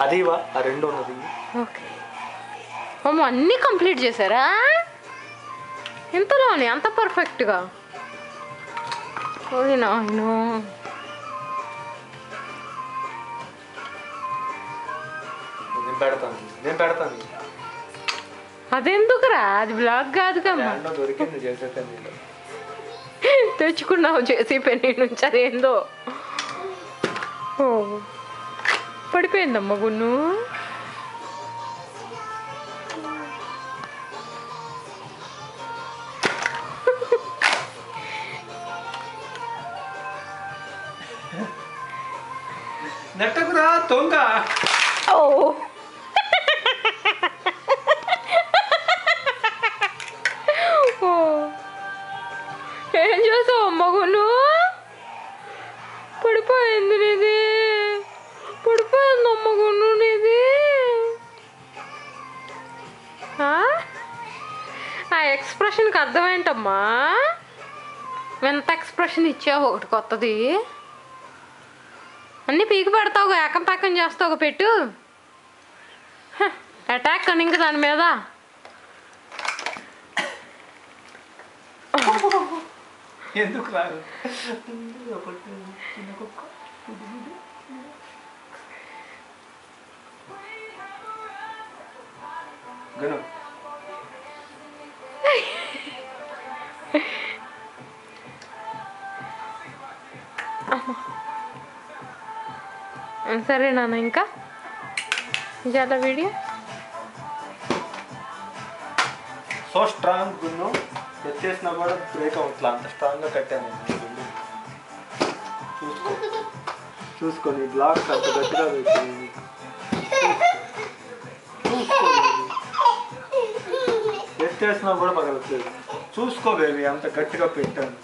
అది ఇవా ఆ రెండు ఉన్నది. ఓకే అమ్మ అన్నీ కంప్లీట్ చేశారా ఇంతలోనే అంత పర్ఫెక్ట్గా? ఓకే నాయను నేను పెడతాను. అదెందుకురా, అది బ్లాగ్ కాదు కమ్మా. దొరికింది చేసే పెన్నీళ్ళు తెచ్చుకున్నావు చేసి పెన్నీ నుంచి, అదేందో. ఓ పడిపోయిందమ్మా గున్ను. నెట్టకురా దొంగ. ఓ ఏం చేసావు అమ్మ గున్ను? పడిపోయింది నీది, పడిపోయింది అమ్మ గున్ను నీది. ఆ ఎక్స్ప్రెషన్కి అర్థం ఏంటమ్మా? ఎంత ఎక్స్ప్రెషన్ ఇచ్చావు ఒకటి కొత్తది. అన్నీ పీకి పెడతావు, ఏకం పాకం చేస్తావు. పెట్టు అటాక్ అని ఇంక దాని మీద. ఎందుకు రాదు? సరే నాన్న, ఇంకా చాలా వీడియో సో స్ట్రాంగ్ గున్ను, ఎత్తేసినా కూడా బ్రేక్ అవ్వట్లా, అంత స్ట్రాంగ్గా కట్టాను. చూసుకోండి బ్లాక్ అంత గట్టిగా పెట్టింది. ఎత్తేసినా కూడా పగలట్లేదు. చూసుకో బేబీ, అంత గట్టిగా పెట్టాను.